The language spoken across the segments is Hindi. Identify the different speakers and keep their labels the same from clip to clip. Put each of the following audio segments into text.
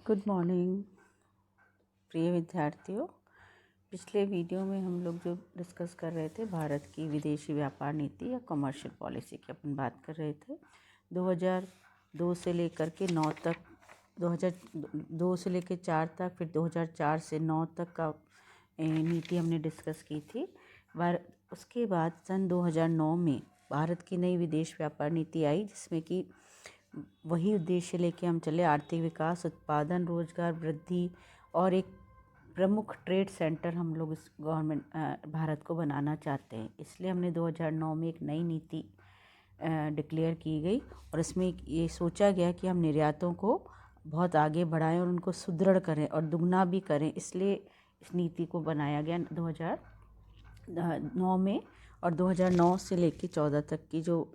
Speaker 1: गुड मॉर्निंग प्रिय विद्यार्थियों। पिछले वीडियो में हम लोग जो डिस्कस कर रहे थे भारत की विदेशी व्यापार नीति या कमर्शियल पॉलिसी की अपन बात कर रहे थे। 2002 से लेकर के 9 तक, 2002 से लेकर 4 तक, फिर 2004 से 9 तक का नीति हमने डिस्कस की थी। उसके बाद सन 2009 में भारत की नई विदेश व्यापार नीति आई, जिसमें कि वही उद्देश्य लेके हम चले, आर्थिक विकास, उत्पादन, रोजगार वृद्धि और एक प्रमुख ट्रेड सेंटर हम लोग इस भारत को बनाना चाहते हैं। इसलिए हमने 2009 में एक नई नीति डिक्लेयर की गई और इसमें ये सोचा गया कि हम निर्यातों को बहुत आगे बढ़ाएं और उनको सुदृढ़ करें और दुगना भी करें। इसलिए इस नीति को बनाया गया 2009 में। और 2009 से लेके 14 तक की जो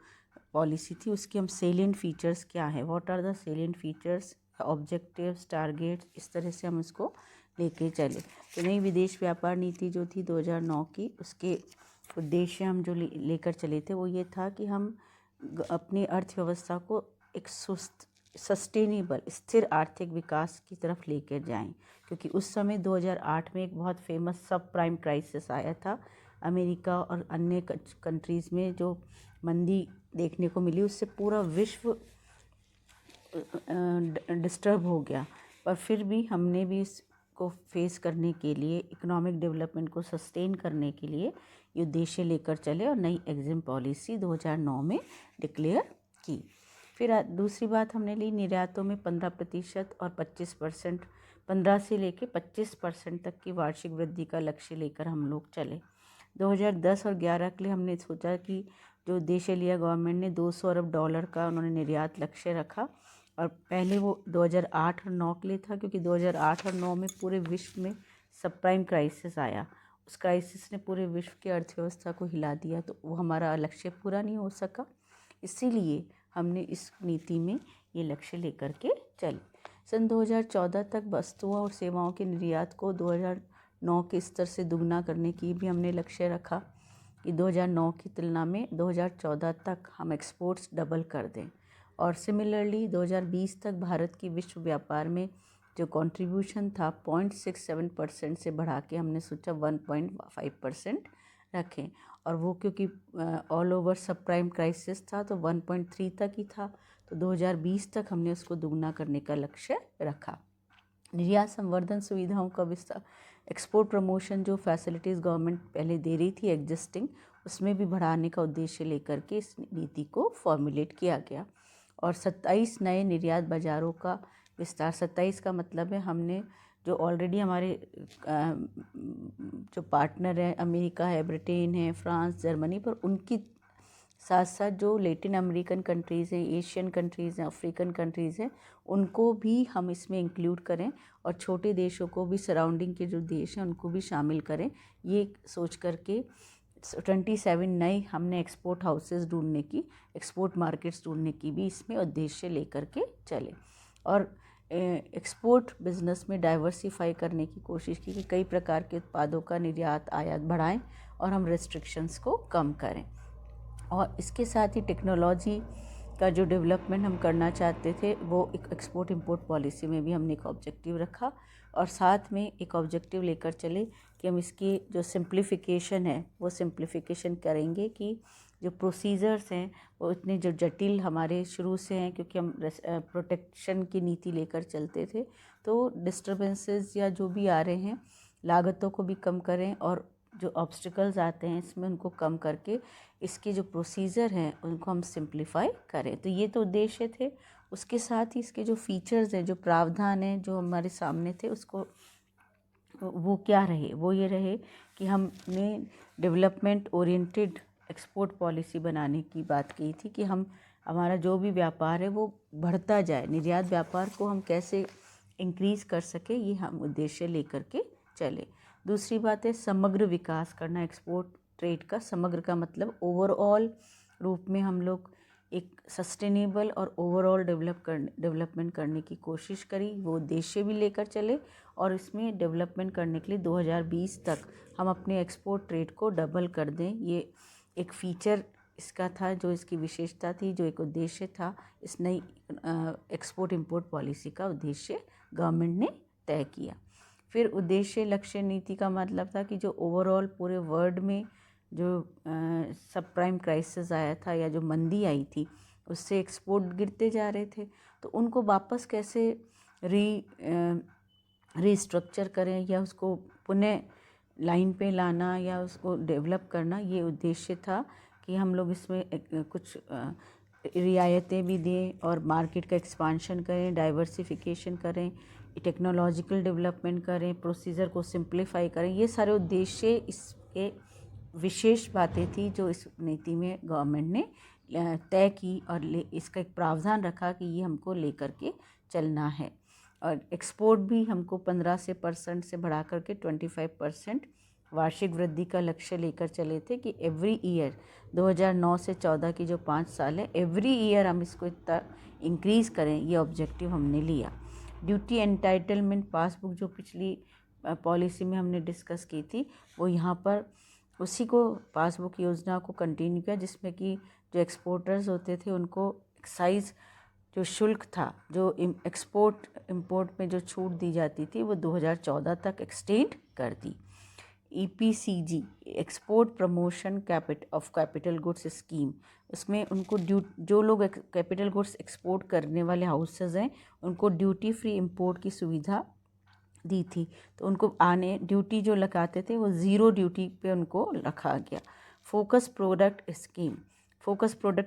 Speaker 1: पॉलिसी थी उसकी हम सेलिएंट फीचर्स क्या है, what are the salient features, objectives, targets, इस तरह से हम इसको लेके चले। तो नई विदेश व्यापार नीति जो थी 2009 की, उसके उद्देश्य हम जो लेकर चले थे वो ये था कि हम अपनी अर्थव्यवस्था को एक सस्टेनेबल, स्थिर आर्थिक विकास की तरफ लेकर जाएं। क्योंकि उस समय 2008 में एक बहुत फेमस सब प्राइम क्राइसिस आया था। अमेरिका और अन्य कंट्रीज़ में जो मंदी देखने को मिली, उससे पूरा विश्व डिस्टर्ब हो गया। पर फिर भी हमने भी इसको फेस करने के लिए, इकोनॉमिक डेवलपमेंट को सस्टेन करने के लिए ये उद्देश्य लेकर चले और नई एग्जिम पॉलिसी 2009 में डिक्लेयर की। फिर दूसरी बात हमने ली, निर्यातों में 15% और 25%, 15 से लेके 25% तक की वार्षिक वृद्धि का लक्ष्य लेकर हम लोग चले। 2010 और 11 के लिए हमने सोचा कि जो उद्देश्य लिया गवर्नमेंट ने, $200 अरब का उन्होंने निर्यात लक्ष्य रखा। और पहले वो 2008 और 9 के लिए था, क्योंकि 2008 और 9 में पूरे विश्व में सब प्राइम क्राइसिस आया। उस क्राइसिस ने पूरे विश्व की अर्थव्यवस्था को हिला दिया, तो वो हमारा लक्ष्य पूरा नहीं हो सका। इसीलिए हमने इस नीति में ये लक्ष्य लेकर के चले। सन 2014 तक वस्तुओं और सेवाओं के निर्यात को 2009 के स्तर से दुगना करने की भी हमने लक्ष्य रखा कि 2009 की तुलना में 2014 तक हम एक्सपोर्ट्स डबल कर दें। और सिमिलरली 2020 तक भारत की विश्व व्यापार में जो कंट्रीब्यूशन था 0.67% से बढ़ा के हमने सोचा 1.5% रखें। और वो क्योंकि ऑल ओवर सब प्राइम क्राइसिस था तो 1.3 तक ही था, तो 2020 तक हमने उसको दुगना करने का लक्ष्य रखा। निर्यात संवर्धन सुविधाओं का विस्तार, एक्सपोर्ट प्रमोशन जो फैसिलिटीज़ गवर्नमेंट पहले दे रही थी एग्जिस्टिंग, उसमें भी बढ़ाने का उद्देश्य लेकर के इस नीति को फॉर्मुलेट किया गया। और 27 नए निर्यात बाज़ारों का विस्तार। 27 का मतलब है हमने जो ऑलरेडी हमारे जो पार्टनर हैं, अमेरिका है, ब्रिटेन है, फ्रांस, जर्मनी, पर उनकी साथ साथ जो लैटिन अमेरिकन कंट्रीज़ हैं, एशियन कंट्रीज़ हैं, अफ्रीकन कंट्रीज़ हैं, उनको भी हम इसमें इंक्लूड करें और छोटे देशों को भी, सराउंडिंग के जो देश हैं उनको भी शामिल करें। ये सोच करके 27 नए हमने एक्सपोर्ट हाउसेस ढूंढने की, एक्सपोर्ट मार्केट्स ढूंढने की भी इसमें उद्देश्य लेकर के चले। और एक्सपोर्ट बिजनेस में डाइवर्सिफाई करने की कोशिश की कि कई प्रकार के उत्पादों का निर्यात आयात बढ़ाएं और हम रेस्ट्रिक्शंस को कम करें। और इसके साथ ही टेक्नोलॉजी का जो डेवलपमेंट हम करना चाहते थे, वो एक एक्सपोर्ट इंपोर्ट पॉलिसी में भी हमने एक ऑब्जेक्टिव रखा। और साथ में एक ऑब्जेक्टिव लेकर चले कि हम इसकी जो सिंप्लीफिकेशन है वो सिंप्लीफिकेशन करेंगे कि जो प्रोसीजर्स हैं वो इतने जो जटिल हमारे शुरू से हैं, क्योंकि हम प्रोटेक्शन की नीति लेकर चलते थे, तो डिस्टर्बेंसेस या जो भी आ रहे हैं, लागतों को भी कम करें और जो ऑब्स्टिकल्स आते हैं इसमें उनको कम करके इसके जो प्रोसीजर हैं उनको हम सिंप्लीफाई करें। तो ये तो उद्देश्य थे। उसके साथ ही इसके जो फीचर्स हैं, जो प्रावधान हैं जो हमारे सामने थे, उसको वो क्या रहे, वो ये रहे कि हमने डेवलपमेंट ओरिएंटेड एक्सपोर्ट पॉलिसी बनाने की बात की थी कि हम, हमारा जो भी व्यापार है वो बढ़ता जाए, निर्यात व्यापार को हम कैसे इंक्रीज़ कर सके, ये हम उद्देश्य लेकर के चले। दूसरी बात है समग्र विकास करना। एक्सपोर्ट ट्रेड का समग्र का मतलब ओवरऑल रूप में हम लोग एक सस्टेनेबल और ओवरऑल डेवलपमेंट करने की कोशिश करी, वो उद्देश्य भी लेकर चले। और इसमें डेवलपमेंट करने के लिए 2020 तक हम अपने एक्सपोर्ट ट्रेड को डबल कर दें, ये एक फ़ीचर इसका था, जो इसकी विशेषता थी, जो एक उद्देश्य था इस नई एक्सपोर्ट इंपोर्ट पॉलिसी का उद्देश्य गवर्नमेंट ने तय किया। फिर उद्देश्य लक्ष्य नीति का मतलब था कि जो ओवरऑल पूरे वर्ल्ड में जो सब प्राइम क्राइसिस आया था या जो मंदी आई थी, उससे एक्सपोर्ट गिरते जा रहे थे, तो उनको वापस कैसे रीस्ट्रक्चर करें या उसको पुनः लाइन पे लाना या उसको डेवलप करना, ये उद्देश्य था कि हम लोग इसमें कुछ रियायतें भी दें और मार्केट का एक्सपांशन करें, डाइवर्सिफिकेशन करें, टेक्नोलॉजिकल डेवलपमेंट करें, प्रोसीजर को सिंप्लीफाई करें। ये सारे उद्देश्य इसके विशेष बातें थी जो इस नीति में गवर्नमेंट ने तय की और इसका एक प्रावधान रखा कि ये हमको लेकर के चलना है। और एक्सपोर्ट भी हमको 15% से बढ़ा करके 25% वार्षिक वृद्धि का लक्ष्य लेकर चले थे कि एवरी ईयर 2009 से 14 की जो 5 साल है, एवरी ईयर हम इसको इतना इंक्रीज़ करें, ये ऑब्जेक्टिव हमने लिया। ड्यूटी एंटाइटलमेंट पासबुक जो पिछली पॉलिसी में हमने डिस्कस की थी, वो यहाँ पर उसी को पासबुक योजना को कंटिन्यू किया, जिसमें कि जो एक्सपोर्टर्स होते थे उनको एक्साइज जो शुल्क था, जो एक्सपोर्ट इंपोर्ट में जो छूट दी जाती थी, वो 2014 तक एक्सटेंड कर दी। EPCG export promotion of capital goods scheme, उसमें उनको जो लोग कैपिटल गुड्स एक्सपोर्ट करने वाले हाउसेस हैं उनको ड्यूटी फ्री इंपोर्ट की सुविधा दी थी। तो उनको ड्यूटी जो लगाते थे वो ज़ीरो ड्यूटी पे उनको रखा गया। फोकस प्रोडक्ट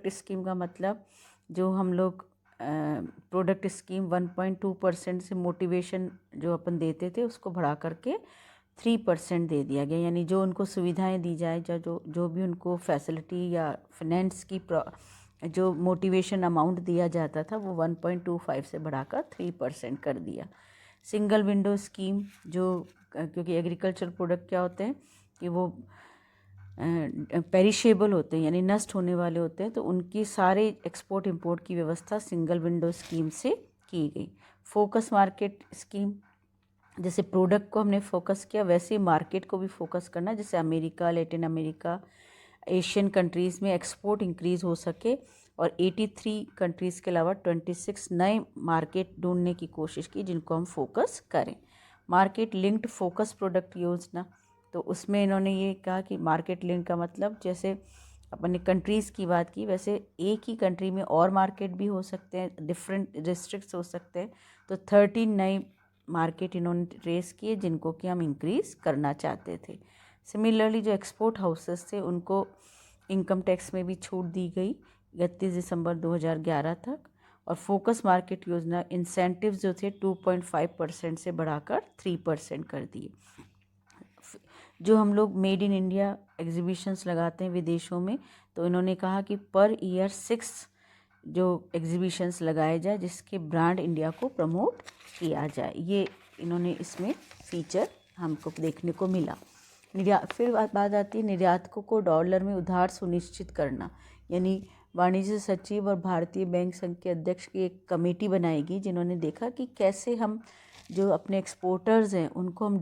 Speaker 1: स्कीम का मतलब जो हम लोग प्रोडक्ट स्कीम 1.2% से मोटिवेशन जो अपन देते थे उसको बढ़ा करके 3% दे दिया गया। यानी जो उनको सुविधाएं दी जाए, जो भी उनको फैसिलिटी या फाइनेंस की जो मोटिवेशन अमाउंट दिया जाता था वो 1.25 से बढ़ाकर 3% कर दिया। सिंगल विंडो स्कीम, जो क्योंकि एग्रीकल्चर प्रोडक्ट क्या होते हैं कि वो पेरिशेबल होते हैं, यानी नष्ट होने वाले होते हैं, तो उनकी सारे एक्सपोर्ट इंपोर्ट की व्यवस्था सिंगल विंडो स्कीम से की गई। फोकस मार्केट स्कीम, जैसे प्रोडक्ट को हमने फोकस किया वैसे ही मार्केट को भी फोकस करना, जैसे America, Latin America, Asian countries में एक्सपोर्ट इंक्रीज़ हो सके, और 83 कंट्रीज़ के अलावा 26 नए मार्केट ढूंढने की कोशिश की जिनको हम फोकस करें। मार्केट लिंक्ड फोकस प्रोडक्ट योजना, तो उसमें इन्होंने ये कहा कि मार्केट लिंक का मतलब, जैसे अपन ने कंट्रीज़ की बात की, वैसे एक ही कंट्री में और मार्केट भी हो सकते हैं, डिफरेंट डिस्ट्रिक्ट्स हो सकते हैं। तो 13 नए मार्केट इन्होंने ट्रेस किए जिनको कि हम इंक्रीज़ करना चाहते थे। सिमिलरली जो एक्सपोर्ट हाउसेस थे उनको इनकम टैक्स में भी छूट दी गई 31 दिसंबर 2011 तक। और फोकस मार्केट योजना इंसेंटिव्स जो थे 2.5% से बढ़ाकर 3% कर दिए। जो हम लोग मेड इन इंडिया एग्जीबिशंस लगाते हैं विदेशों में, तो इन्होंने कहा कि पर ईयर 6 जो एग्जीबिशंस लगाए जाए जिसके ब्रांड इंडिया को प्रमोट किया जाए, ये इन्होंने इसमें फीचर हमको देखने को मिला। फिर बात आती है निर्यातकों को डॉलर में उधार सुनिश्चित करना, यानी वाणिज्य सचिव और भारतीय बैंक संघ के अध्यक्ष की एक कमेटी बनाएगी जिन्होंने देखा कि कैसे हम जो अपने एक्सपोर्टर्स हैं उनको हम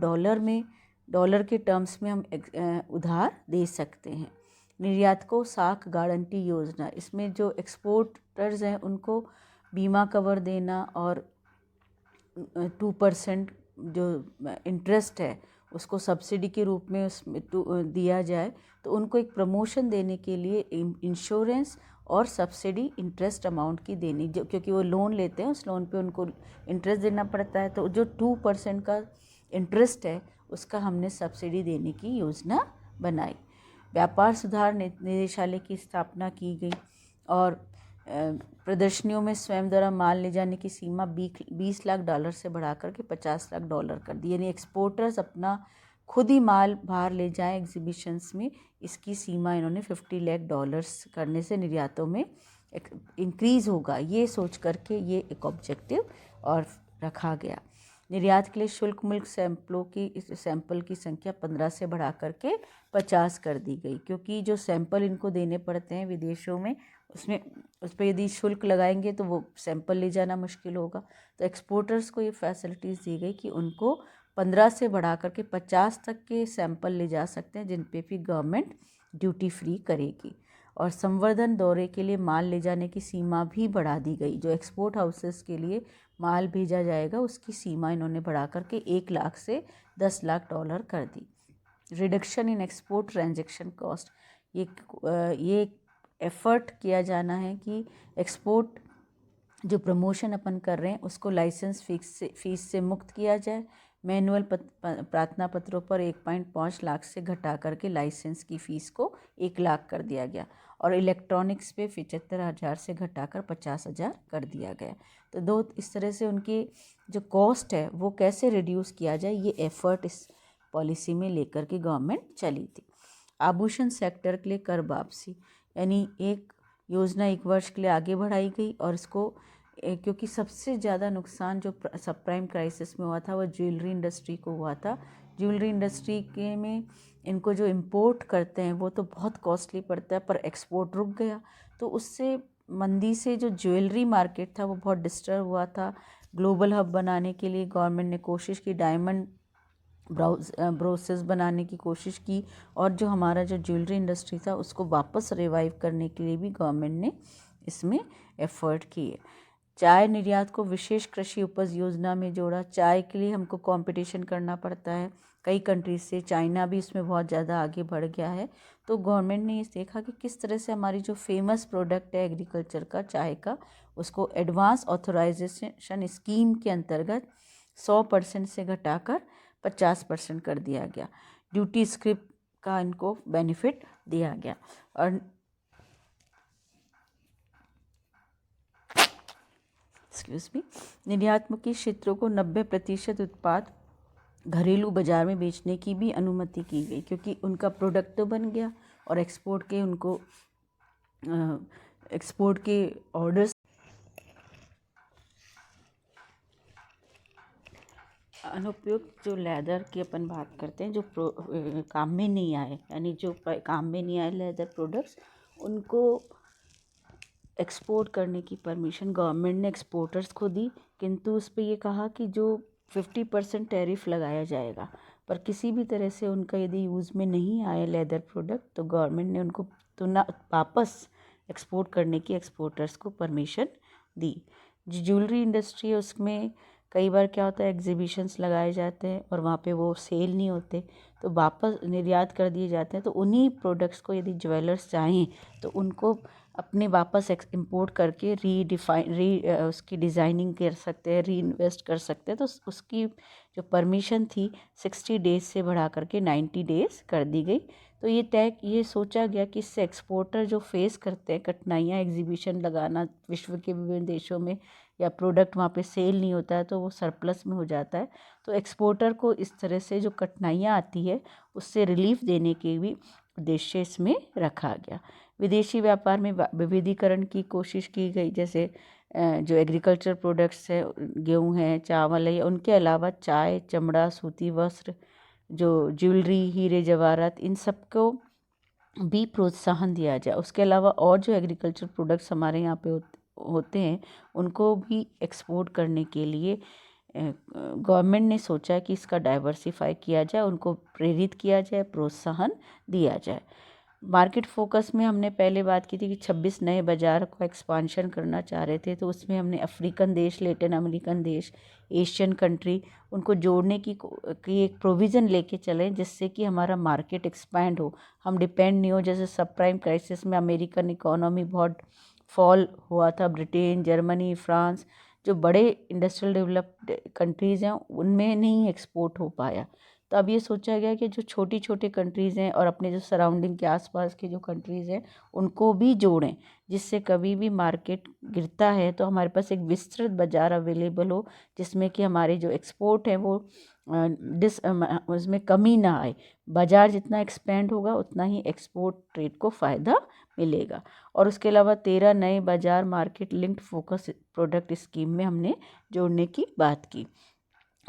Speaker 1: डॉलर के टर्म्स में हम उधार दे सकते हैं। निर्यातकों साख गारंटी योजना, इसमें जो एक्सपोर्टर्स हैं उनको बीमा कवर देना और 2% जो इंटरेस्ट है उसको सब्सिडी के रूप में उसमें दिया जाए, तो उनको एक प्रमोशन देने के लिए इंश्योरेंस और सब्सिडी इंटरेस्ट अमाउंट की देनी, जो क्योंकि वो लोन लेते हैं उस लोन पे उनको इंटरेस्ट देना पड़ता है, तो जो 2% का इंटरेस्ट है उसका हमने सब्सिडी देने की योजना बनाई। व्यापार सुधार निदेशालय की स्थापना की गई और प्रदर्शनियों में स्वयं द्वारा माल ले जाने की सीमा $20 लाख से बढ़ाकर के $50 लाख कर दी, यानी एक्सपोर्टर्स अपना खुद ही माल बाहर ले जाएं एग्जीबिशंस में, इसकी सीमा इन्होंने $50 लाख करने से निर्यातों में इंक्रीज़ होगा, ये सोच करके ये एक ऑब्जेक्टिव और रखा गया। निर्यात के लिए शुल्क मुल्क सैंपल की संख्या 15 से बढ़ा करके 50 कर दी गई, क्योंकि जो सैंपल इनको देने पड़ते हैं विदेशों में उस पर यदि शुल्क लगाएंगे तो वो सैंपल ले जाना मुश्किल होगा। तो एक्सपोर्टर्स को ये फैसिलिटीज़ दी गई कि उनको 15 से बढ़ा करके 50 तक के सैंपल ले जा सकते हैं जिन पे भी गवर्नमेंट ड्यूटी फ्री करेगी। और संवर्धन दौरे के लिए माल ले जाने की सीमा भी बढ़ा दी गई। जो एक्सपोर्ट हाउसेस के लिए माल भेजा जाएगा उसकी सीमा इन्होंने बढ़ा करके 1 लाख से 10 लाख डॉलर कर दी। Reduction in export transaction cost, ये एफर्ट किया जाना है कि एक्सपोर्ट जो प्रमोशन अपन कर रहे हैं उसको लाइसेंस फीस से मुक्त किया जाए। मैनुअल प्रार्थना पत्रों पर 1.5 लाख से घटा करके लाइसेंस की फ़ीस को 1 लाख कर दिया गया और इलेक्ट्रॉनिक्स पे 75,000 से घटाकर 50,000 कर दिया गया। तो दो इस तरह से उनकी जो कॉस्ट है वो कैसे रिड्यूस किया जाए, ये एफर्ट इस पॉलिसी में लेकर के गवर्नमेंट चली थी। आभूषण सेक्टर के लिए कर वापसी, यानी एक योजना 1 वर्ष के लिए आगे बढ़ाई गई और इसको क्योंकि सबसे ज़्यादा नुकसान जो सब प्राइम क्राइसिस में हुआ था वो ज्वेलरी इंडस्ट्री को हुआ था। ज्वेलरी इंडस्ट्री के में इनको जो इंपोर्ट करते हैं वो तो बहुत कॉस्टली पड़ता है, पर एक्सपोर्ट रुक गया, तो उससे मंदी से जो ज्वेलरी मार्केट था वो बहुत डिस्टर्ब हुआ था। ग्लोबल हब बनाने के लिए गवर्नमेंट ने कोशिश की, डायमंड ब्रोसेस बनाने की कोशिश की और जो हमारा जो ज्वेलरी इंडस्ट्री था उसको वापस रिवाइव करने के लिए भी गवर्नमेंट ने इसमें एफर्ट किए। चाय निर्यात को विशेष कृषि उपज योजना में जोड़ा। चाय के लिए हमको कंपटीशन करना पड़ता है कई कंट्रीज से, चाइना भी इसमें बहुत ज़्यादा आगे बढ़ गया है। तो गवर्नमेंट ने ये देखा कि किस तरह से हमारी जो फेमस प्रोडक्ट है एग्रीकल्चर का, चाय का, उसको एडवांस ऑथराइजेशन स्कीम के अंतर्गत 100% से घटाकर 50% कर दिया गया। ड्यूटी स्क्रिप का इनको बेनिफिट दिया गया और निर्यातमुखी क्षेत्रों को 90% उत्पाद घरेलू बाजार में बेचने की भी अनुमति की गई, क्योंकि उनका प्रोडक्ट तो बन गया और एक्सपोर्ट के ऑर्डर्स। अनुपयुक्त जो लेदर की अपन बात करते हैं, जो काम में नहीं आए, यानी जो काम में नहीं आए लेदर प्रोडक्ट्स, उनको एक्सपोर्ट करने की परमिशन गवर्नमेंट ने एक्सपोर्टर्स को दी, किंतु उस पर ये कहा कि जो 50% टैरिफ लगाया जाएगा, पर किसी भी तरह से उनका यदि यूज़ में नहीं आया लेदर प्रोडक्ट तो गवर्नमेंट ने उनको तो ना वापस एक्सपोर्ट करने की एक्सपोर्टर्स को परमिशन दी। जो ज्वेलरी इंडस्ट्री है उसमें कई बार क्या होता है, एग्जीबिशंस लगाए जाते हैं और वहाँ पे वो सेल नहीं होते तो वापस निर्यात कर दिए जाते हैं। तो उन्हीं प्रोडक्ट्स को यदि ज्वेलर्स चाहें तो उनको अपने वापस इंपोर्ट करके उसकी डिज़ाइनिंग कर सकते हैं, री इन्वेस्ट कर सकते हैं। तो उसकी जो परमिशन थी 60 डेज़ से बढ़ा करके 90 डेज़ कर दी गई। तो ये सोचा गया कि इससे एक्सपोर्टर जो फेस करते हैं कठिनाइयाँ, एग्जीबिशन लगाना विश्व के विभिन्न देशों में, या प्रोडक्ट वहाँ पे सेल नहीं होता है तो वो सरप्लस में हो जाता है, तो एक्सपोर्टर को इस तरह से जो कठिनाइयाँ आती है उससे रिलीफ देने के भी उद्देश्य इसमें रखा गया। विदेशी व्यापार में विविधीकरण की कोशिश की गई, जैसे जो एग्रीकल्चर प्रोडक्ट्स है, गेहूँ है, चावल है, उनके अलावा चाय, चमड़ा, सूती वस्त्र, जो ज्वेलरी, हीरे जवाहरात, इन सबको भी प्रोत्साहन दिया जाए। उसके अलावा और जो एग्रीकल्चर प्रोडक्ट्स हमारे यहाँ पे होते हैं उनको भी एक्सपोर्ट करने के लिए गवर्नमेंट ने सोचा कि इसका डाइवर्सिफाई किया जाए, उनको प्रेरित किया जाए, प्रोत्साहन दिया जाए। मार्केट फोकस में हमने पहले बात की थी कि 26 नए बाज़ार को एक्सपांशन करना चाह रहे थे, तो उसमें हमने अफ्रीकन देश, लैटिन अमेरिकन देश, एशियन कंट्री, उनको जोड़ने की एक प्रोविज़न लेके चलें जिससे कि हमारा मार्केट एक्सपैंड हो, हम डिपेंड नहीं हो। जैसे सब प्राइम क्राइसिस में अमेरिकन इकोनॉमी बहुत फॉल हुआ था, ब्रिटेन, जर्मनी, फ्रांस, जो बड़े इंडस्ट्रियल डेवलप्ड कंट्रीज़ हैं उनमें नहीं एक्सपोर्ट हो पाया। तो अब ये सोचा गया कि जो छोटी छोटी कंट्रीज़ हैं और अपने जो सराउंडिंग के आसपास के जो कंट्रीज़ हैं उनको भी जोड़ें, जिससे कभी भी मार्केट गिरता है तो हमारे पास एक विस्तृत बाज़ार अवेलेबल हो, जिसमें कि हमारे जो एक्सपोर्ट है वो उसमें कमी ना आए। बाज़ार जितना एक्सपेंड होगा उतना ही एक्सपोर्ट ट्रेड को फ़ायदा मिलेगा। और उसके अलावा 13 नए बाज़ार market linked focus product scheme में हमने जोड़ने की बात की।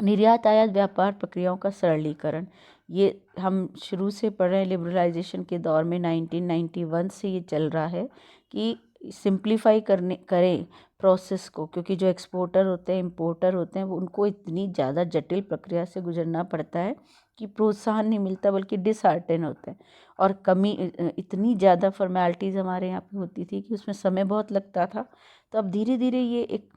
Speaker 1: निर्यात आयात व्यापार प्रक्रियाओं का सरलीकरण, ये हम शुरू से पढ़ रहे हैं, लिबरलाइजेशन के दौर में 1991 से ये चल रहा है कि सिंप्लीफाई करें प्रोसेस को, क्योंकि जो एक्सपोर्टर होते हैं, इम्पोर्टर होते हैं, वो उनको इतनी ज़्यादा जटिल प्रक्रिया से गुजरना पड़ता है कि प्रोत्साहन नहीं मिलता बल्कि डिसहार्टन होते हैं। और कमी इतनी ज़्यादा फॉर्मेलिटीज़ हमारे यहाँ पे होती थी कि उसमें समय बहुत लगता था। तो अब धीरे धीरे ये एक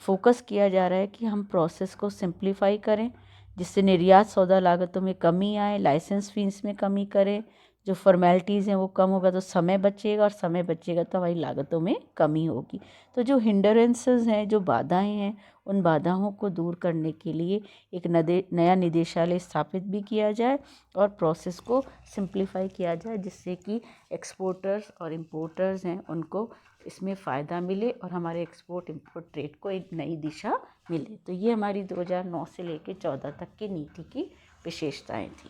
Speaker 1: फोकस किया जा रहा है कि हम प्रोसेस को सिंप्लीफाई करें, जिससे निर्यात सौदा लागतों में कमी आए, लाइसेंस फीस में कमी करें, जो फॉर्मेलिटीज़ हैं वो कम होगा तो समय बचेगा, और समय बचेगा तो हमारी लागतों में कमी होगी। तो जो हिंडरेंसेस हैं, जो बाधाएं हैं, उन बाधाओं को दूर करने के लिए एक नया निदेशालय स्थापित भी किया जाए और प्रोसेस को सिंप्लीफाई किया जाए, जिससे कि एक्सपोर्टर्स और इम्पोर्टर्स हैं उनको इसमें फ़ायदा मिले और हमारे एक्सपोर्ट इम्पोर्ट ट्रेड को एक नई दिशा मिले। तो ये हमारी 2009 से लेकर 14 तक की नीति की विशेषताएं थी।